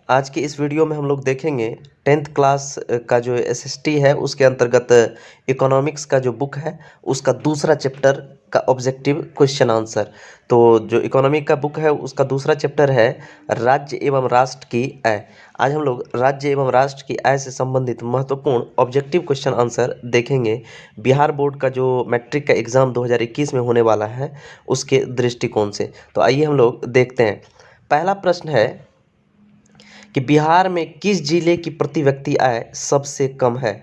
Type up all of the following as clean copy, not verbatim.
आज के इस वीडियो में हम लोग देखेंगे 10th क्लास का जो एसएसटी है उसके अंतर्गत इकोनॉमिक्स का जो बुक है उसका दूसरा चैप्टर का ऑब्जेक्टिव क्वेश्चन आंसर। तो जो इकोनॉमिक का बुक है उसका दूसरा चैप्टर है राज्य एवं राष्ट्र की आय। आज हम लोग राज्य एवं राष्ट्र की आय से संबंधित महत्वपूर्ण ऑब्जेक्टिव क्वेश्चन आंसर देखेंगे। बिहार बोर्ड का जो मैट्रिक का एग्ज़ाम 2021 में होने वाला है उसके दृष्टिकोण से। तो आइए हम लोग देखते हैं। पहला प्रश्न है कि बिहार में किस जिले की प्रति व्यक्ति आय सबसे कम है।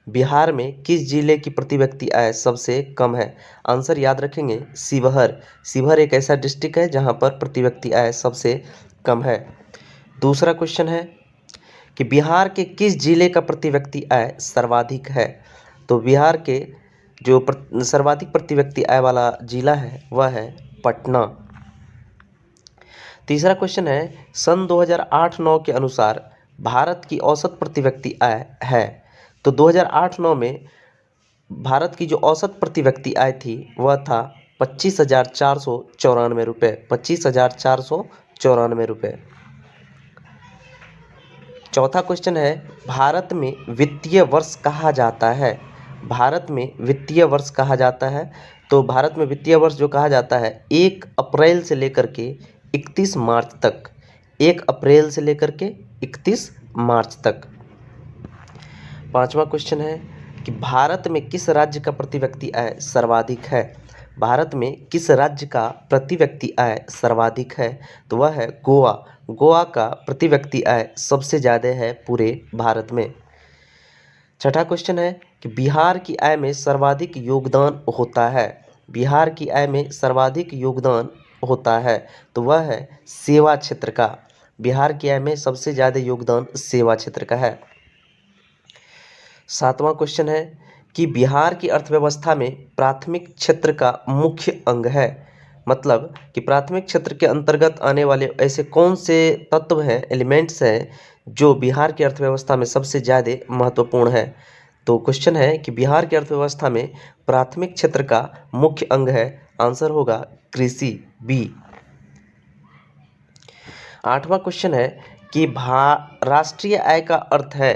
बिहार में किस जिले की प्रति व्यक्ति आय सबसे कम है। आंसर याद रखेंगे शिवहर। शिवहर एक ऐसा डिस्ट्रिक्ट है जहां पर प्रति व्यक्ति आय सबसे कम है। दूसरा क्वेश्चन है कि बिहार के किस जिले का प्रति व्यक्ति आय सर्वाधिक है। तो बिहार के जो सर्वाधिक प्रति व्यक्ति आय वाला जिला है वह है पटना। तीसरा क्वेश्चन है सन 2008-9 के अनुसार भारत की औसत प्रति व्यक्ति आय है। तो 2008-9 में भारत की जो औसत प्रति व्यक्ति आय थी वह था 25,494 रुपये। 25,494 रुपये। चौथा क्वेश्चन है भारत में वित्तीय वर्ष कहा जाता है। भारत में वित्तीय वर्ष कहा जाता है। तो भारत में वित्तीय वर्ष जो कहा जाता है 1 अप्रैल से लेकर के 31 मार्च तक। 1 अप्रैल से लेकर के 31 मार्च तक। पांचवा क्वेश्चन है कि भारत में किस राज्य का प्रति व्यक्ति आय सर्वाधिक है। भारत में किस राज्य का प्रति व्यक्ति आय सर्वाधिक है। तो वह है गोवा। गोवा का प्रति व्यक्ति आय सबसे ज़्यादा है पूरे भारत में। छठा क्वेश्चन है कि बिहार की आय में सर्वाधिक योगदान होता है। बिहार की आय में सर्वाधिक योगदान होता है तो वह है सेवा क्षेत्र का। बिहार की आय में सबसे ज़्यादा योगदान सेवा क्षेत्र का है। सातवां क्वेश्चन है कि बिहार की अर्थव्यवस्था में प्राथमिक क्षेत्र का मुख्य अंग है। मतलब कि प्राथमिक क्षेत्र के अंतर्गत आने वाले ऐसे कौन से तत्व हैं, एलिमेंट्स हैं जो बिहार की अर्थव्यवस्था में सबसे ज़्यादा महत्वपूर्ण है। तो क्वेश्चन है कि बिहार की अर्थव्यवस्था में प्राथमिक क्षेत्र का मुख्य अंग है। आंसर होगा कृषि, बी। आठवां क्वेश्चन है कि राष्ट्रीय आय का अर्थ है।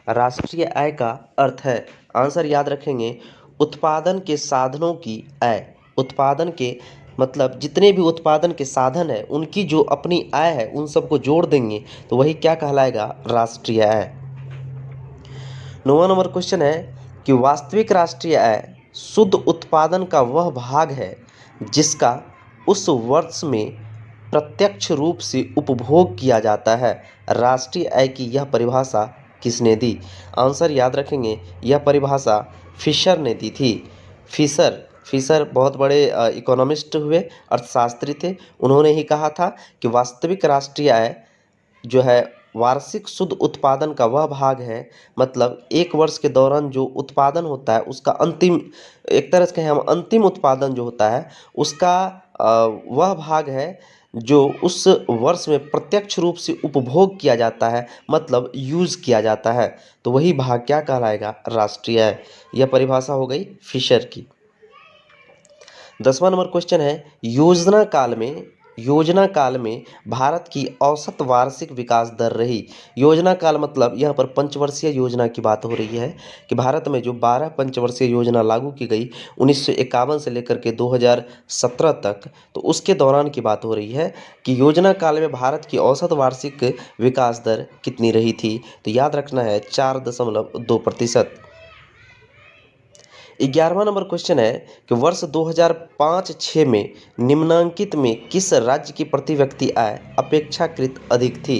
राष्ट्रीय आय का अर्थ है, आंसर याद रखेंगे, उत्पादन के साधनों की आय। उत्पादन के मतलब जितने भी उत्पादन के साधन है उनकी जो अपनी आय है उन सबको जोड़ देंगे तो वही क्या कहलाएगा, राष्ट्रीय आय। 9वां नंबर क्वेश्चन है कि वास्तविक राष्ट्रीय आय शुद्ध उत्पादन का वह भाग है जिसका उस वर्ष में प्रत्यक्ष रूप से उपभोग किया जाता है। राष्ट्रीय आय की यह परिभाषा किसने दी। आंसर याद रखेंगे, यह परिभाषा फिशर ने दी थी। फिशर बहुत बड़े इकोनॉमिस्ट हुए, अर्थशास्त्री थे। उन्होंने ही कहा था कि वास्तविक राष्ट्रीय आय जो है वार्षिक शुद्ध उत्पादन का वह भाग है, मतलब एक वर्ष के दौरान जो उत्पादन होता है उसका अंतिम, एक तरह से कहें हम अंतिम उत्पादन जो होता है उसका वह भाग है जो उस वर्ष में प्रत्यक्ष रूप से उपभोग किया जाता है, मतलब यूज़ किया जाता है। तो वही भाग क्या कहलाएगा, राष्ट्रीय आय। यह परिभाषा हो गई फिशर की। 10वां नंबर क्वेश्चन है योजना काल में भारत की औसत वार्षिक विकास दर रही। योजना काल मतलब यहाँ पर पंचवर्षीय योजना की बात हो रही है कि भारत में जो 12 पंचवर्षीय योजना लागू की गई 1951 से लेकर के 2017 तक, तो उसके दौरान की बात हो रही है कि योजना काल में भारत की औसत वार्षिक विकास दर कितनी रही थी। तो याद रखना है 4.2%। 11वां नंबर क्वेश्चन है कि वर्ष 2005-06 में निम्नांकित में किस राज्य की प्रति व्यक्ति आय अपेक्षाकृत अधिक थी।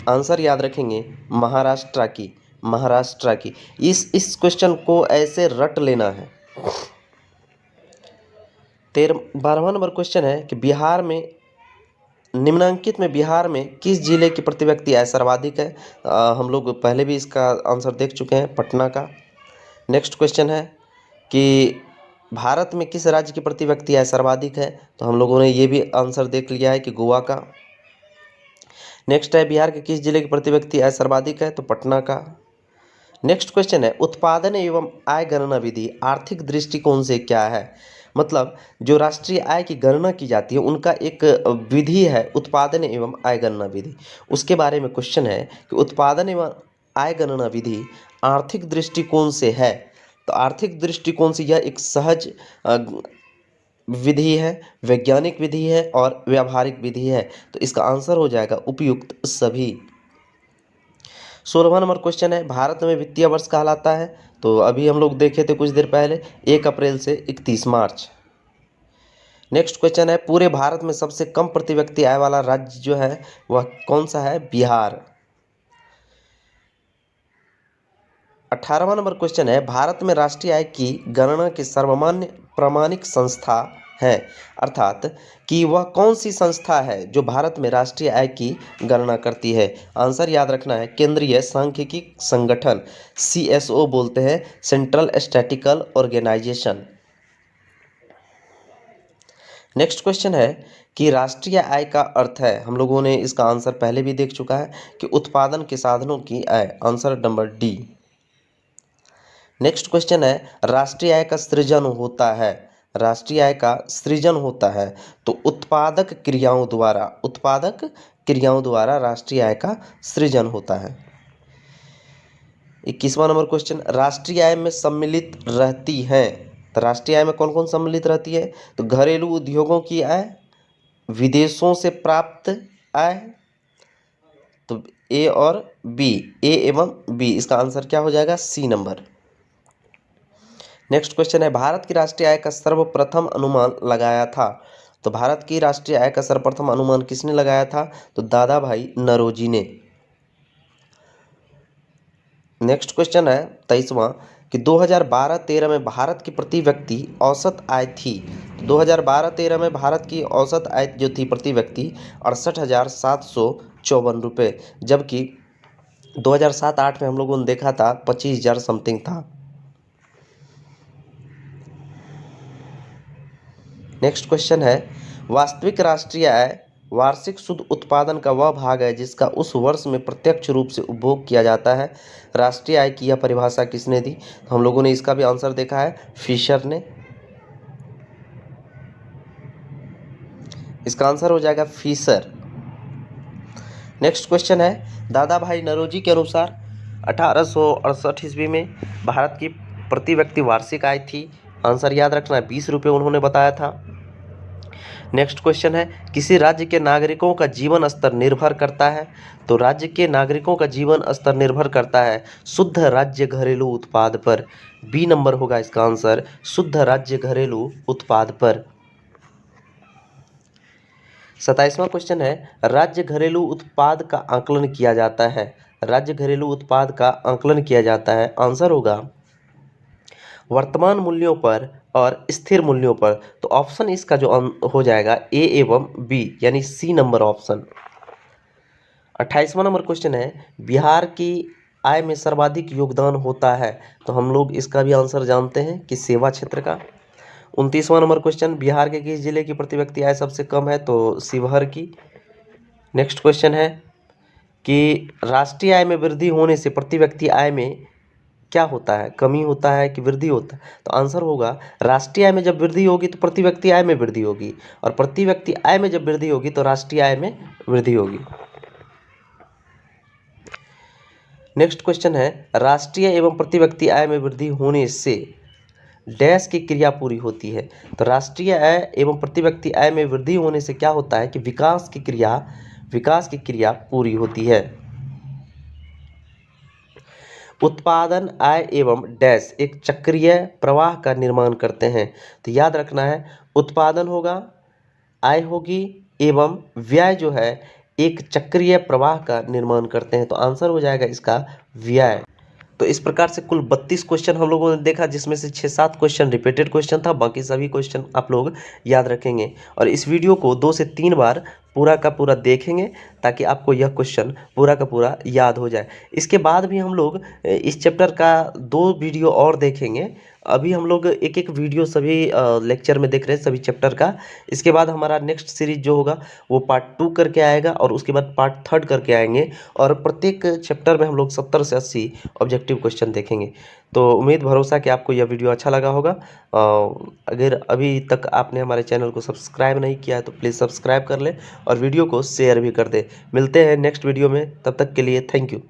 आंसर याद रखेंगे, महाराष्ट्र की। महाराष्ट्र की। इस क्वेश्चन को ऐसे रट लेना है। 12वां नंबर क्वेश्चन है कि बिहार में निम्नांकित में बिहार में किस जिले की प्रति व्यक्ति आय सर्वाधिक है। हम लोग पहले भी इसका आंसर देख चुके हैं, पटना का। नेक्स्ट क्वेश्चन है कि भारत में किस राज्य की प्रति व्यक्ति आय सर्वाधिक है। तो हम लोगों ने ये भी आंसर देख लिया है कि गोवा का। नेक्स्ट है बिहार के किस जिले की प्रति व्यक्ति आय सर्वाधिक है, तो पटना का। नेक्स्ट क्वेश्चन है उत्पादन एवं आय गणना विधि आर्थिक दृष्टिकोण से क्या है। मतलब जो राष्ट्रीय आय की गणना की जाती है उनका एक विधि है, उत्पादन एवं आय गणना विधि। उसके बारे में क्वेश्चन है कि उत्पादन एवं आय गणना विधि आर्थिक दृष्टिकोण से है, तो आर्थिक दृष्टिकोण से यह एक सहज विधि है, वैज्ञानिक विधि है और व्यावहारिक विधि है। तो इसका आंसर हो जाएगा उपयुक्त सभी। 16वां नंबर क्वेश्चन है, भारत में वित्तीय वर्ष कहलाता है, तो अभी हम लोग देखे थे कुछ देर पहले 1 अप्रैल से 31 मार्च। नेक्स्ट क्वेश्चन है, पूरे भारत में सबसे कम प्रति व्यक्ति आय वाला राज्य जो है वह कौन सा है? बिहार। 18वां नंबर क्वेश्चन है, भारत में राष्ट्रीय आय की गणना की सर्वमान्य प्रामाणिक संस्था है, अर्थात कि वह कौन सी संस्था है जो भारत में राष्ट्रीय आय की गणना करती है? आंसर याद रखना है, केंद्रीय सांख्यिकी संगठन, CSO बोलते हैं, central statistical organisation. Next question है कि राष्ट्रीय आय का अर्थ है, हम लोगों ने इसका आंसर पहले भी देख चुका है कि उत्पादन के साधनों की आय, answer number D. Next question है, राष्ट्रीय आय का सृजन होता है, राष्ट्रीय आय का सृजन होता है तो उत्पादक क्रियाओं द्वारा राष्ट्रीय आय का सृजन होता है। 21वां नंबर क्वेश्चन, राष्ट्रीय आय में सम्मिलित रहती है, तो राष्ट्रीय आय में कौन कौन सम्मिलित रहती है? तो घरेलू उद्योगों की आय, विदेशों से प्राप्त आय, तो ए और बी, ए एवं बी, इसका आंसर क्या हो जाएगा? सी नंबर। नेक्स्ट क्वेश्चन है, भारत की राष्ट्रीय आय का सर्वप्रथम अनुमान लगाया था, तो भारत की राष्ट्रीय आय का सर्वप्रथम अनुमान किसने लगाया था? तो दादा भाई नौरोजी ने। नेक्स्ट क्वेश्चन है 23वां कि 2012-13 में भारत की प्रति व्यक्ति औसत आय थी, 2012-13 में भारत की औसत आय जो थी प्रति व्यक्ति 68,754 रुपये, जबकि 2007-8 में हम लोगों ने देखा था 25,000 समथिंग था। नेक्स्ट क्वेश्चन है, वास्तविक राष्ट्रीय आय वार्षिक शुद्ध उत्पादन का वह भाग है जिसका उस वर्ष में प्रत्यक्ष रूप से उपभोग किया जाता है। राष्ट्रीय आय की यह परिभाषा किसने दी? तो हम लोगों ने इसका भी आंसर देखा है, फिशर ने। इसका आंसर हो जाएगा फिशर। नेक्स्ट क्वेश्चन है, दादा भाई नौरोजी के अनुसार 1868 ईस्वी में भारत की प्रति व्यक्ति वार्षिक आय थी, आंसर याद रखना है 20 रुपये उन्होंने बताया था। नेक्स्ट क्वेश्चन है, किसी राज्य के नागरिकों का जीवन स्तर निर्भर करता है, तो राज्य के नागरिकों का जीवन स्तर निर्भर करता है शुद्ध राज्य घरेलू उत्पाद पर, बी नंबर होगा इसका आंसर, शुद्ध राज्य घरेलू उत्पाद पर। 27वां क्वेश्चन है, राज्य घरेलू उत्पाद का आकलन किया जाता है, राज्य घरेलू उत्पाद का आकलन किया जाता है, आंसर होगा वर्तमान मूल्यों पर और स्थिर मूल्यों पर, तो ऑप्शन इसका जो हो जाएगा ए एवं बी, यानी सी नंबर ऑप्शन। 28वां नंबर क्वेश्चन है, बिहार की आय में सर्वाधिक योगदान होता है, तो हम लोग इसका भी आंसर जानते हैं कि सेवा क्षेत्र का। 29वां नंबर क्वेश्चन, बिहार के किस जिले की प्रति व्यक्ति आय सबसे कम है? तो शिवहर की। नेक्स्ट क्वेश्चन है कि राष्ट्रीय आय में वृद्धि होने से प्रति व्यक्ति आय में क्या होता है, कमी होता है कि वृद्धि होता है? तो आंसर होगा राष्ट्रीय आय में जब वृद्धि होगी तो प्रति व्यक्ति आय में वृद्धि होगी, और प्रति व्यक्ति आय में जब वृद्धि होगी तो राष्ट्रीय आय में वृद्धि होगी। नेक्स्ट क्वेश्चन है, राष्ट्रीय एवं प्रति व्यक्ति आय में वृद्धि होने से डैश की क्रिया पूरी होती है, तो राष्ट्रीय आय एवं प्रति व्यक्ति आय में वृद्धि होने से क्या होता है कि विकास की क्रिया पूरी होती है। उत्पादन, आय एवं डैश एक चक्रीय प्रवाह का निर्माण करते हैं, तो याद रखना है उत्पादन होगा, आय होगी एवं व्यय जो है एक चक्रीय प्रवाह का निर्माण करते हैं, तो आंसर हो जाएगा इसका व्यय। तो इस प्रकार से कुल 32 क्वेश्चन हम लोगों ने देखा, जिसमें से 6-7 क्वेश्चन रिपीटेड क्वेश्चन था, बाकी सभी क्वेश्चन आप लोग याद रखेंगे और इस वीडियो को 2 से 3 बार पूरा का पूरा देखेंगे ताकि आपको यह क्वेश्चन पूरा का पूरा याद हो जाए। इसके बाद भी हम लोग इस चैप्टर का 2 वीडियो और देखेंगे, अभी हम लोग एक एक वीडियो सभी लेक्चर में देख रहे हैं, सभी चैप्टर का। इसके बाद हमारा नेक्स्ट सीरीज जो होगा वो पार्ट 2 करके आएगा और उसके बाद पार्ट 3 करके आएंगे, और प्रत्येक चैप्टर में हम लोग 70 से 80 ऑब्जेक्टिव क्वेश्चन देखेंगे। तो उम्मीद भरोसा कि आपको यह वीडियो अच्छा लगा होगा। अगर अभी तक आपने हमारे चैनल को सब्सक्राइब नहीं किया है तो प्लीज़ सब्सक्राइब कर लें और वीडियो को शेयर भी कर दें। मिलते हैं नेक्स्ट वीडियो में, तब तक के लिए थैंक यू।